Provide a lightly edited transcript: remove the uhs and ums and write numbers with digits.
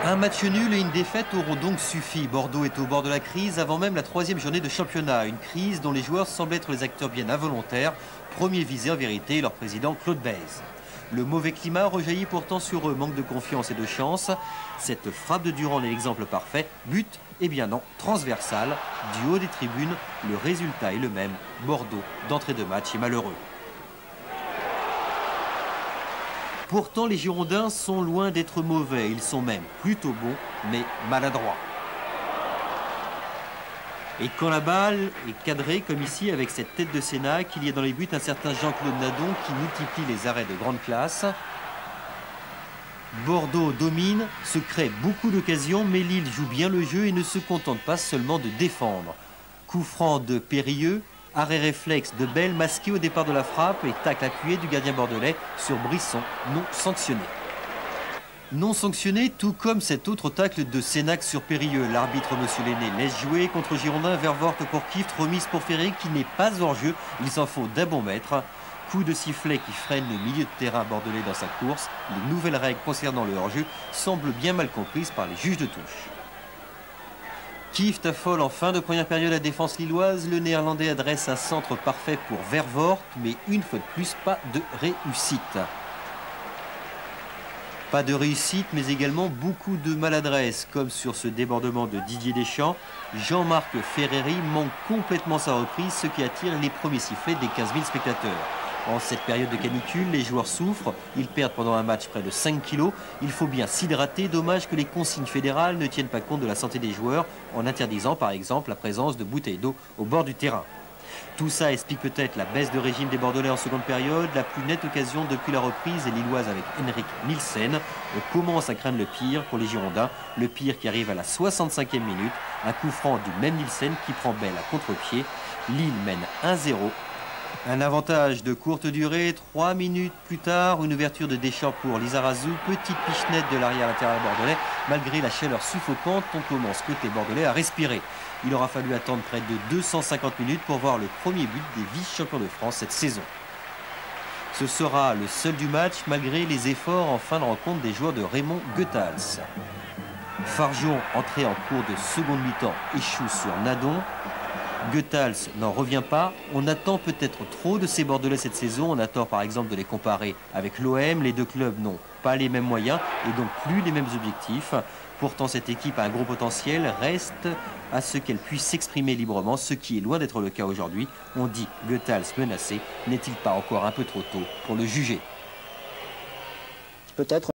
Un match nul et une défaite auront donc suffi. Bordeaux est au bord de la crise avant même la 3e journée de championnat. Une crise dont les joueurs semblent être les acteurs bien involontaires. Premier visé en vérité, leur président Claude Bèze. Le mauvais climat rejaillit pourtant sur eux, manque de confiance et de chance. Cette frappe de Durand est l'exemple parfait. But, eh bien non, transversal. Du haut des tribunes, le résultat est le même. Bordeaux, d'entrée de match, est malheureux. Pourtant, les Girondins sont loin d'être mauvais. Ils sont même plutôt bons, mais maladroits. Et quand la balle est cadrée, comme ici, avec cette tête de Sénac, il y a dans les buts un certain Jean-Claude Nadon qui multiplie les arrêts de grande classe. Bordeaux domine, se crée beaucoup d'occasions, mais Lille joue bien le jeu et ne se contente pas seulement de défendre. Coup franc de Périlleux, arrêt réflexe de Bell masqué au départ de la frappe et tacle appuyé du gardien bordelais sur Brisson, non sanctionné. Non sanctionné, tout comme cet autre tacle de Sénac sur Périlleux. L'arbitre Monsieur Lenné laisse jouer contre Girondin. Vervoort pour Kift, remise pour Ferré qui n'est pas hors jeu. Il s'en faut d'un bon mètre. Coup de sifflet qui freine le milieu de terrain bordelais dans sa course. Les nouvelles règles concernant le hors-jeu semblent bien mal comprises par les juges de touche. Kift affole en fin de première période la défense lilloise. Le Néerlandais adresse un centre parfait pour Vervoort, mais une fois de plus, pas de réussite. Pas de réussite, mais également beaucoup de maladresse, comme sur ce débordement de Didier Deschamps. Jean-Marc Ferreri manque complètement sa reprise, ce qui attire les premiers sifflets des 15 000 spectateurs. En cette période de canicule, les joueurs souffrent, ils perdent pendant un match près de 5 kilos. Il faut bien s'hydrater, dommage que les consignes fédérales ne tiennent pas compte de la santé des joueurs, en interdisant par exemple la présence de bouteilles d'eau au bord du terrain. Tout ça explique peut-être la baisse de régime des Bordelais en seconde période. La plus nette occasion depuis la reprise est lilloise avec Henrik Nielsen. On commence à craindre le pire pour les Girondins. Le pire qui arrive à la 65e minute. Un coup franc du même Nielsen qui prend Bell à contre-pied. Lille mène 1-0. Un avantage de courte durée. 3 minutes plus tard, une ouverture de Deschamps pour Lizarazu. Petite pichenette de l'arrière intérieur bordelais. Malgré la chaleur suffocante, on commence côté bordelais à respirer. Il aura fallu attendre près de 250 minutes pour voir le premier but des vice-champions de France cette saison. Ce sera le seul du match malgré les efforts en fin de rencontre des joueurs de Raymond Goethals. Farjon, entré en cours de seconde mi-temps, échoue sur Nadon. Goethals n'en revient pas. On attend peut-être trop de ces Bordelais cette saison. On a tort par exemple de les comparer avec l'OM. Les deux clubs n'ont pas les mêmes moyens et donc plus les mêmes objectifs. Pourtant, cette équipe a un gros potentiel, reste à ce qu'elle puisse s'exprimer librement, ce qui est loin d'être le cas aujourd'hui. On dit Goethals menacé. N'est-il pas encore un peu trop tôt pour le juger? Peut-être.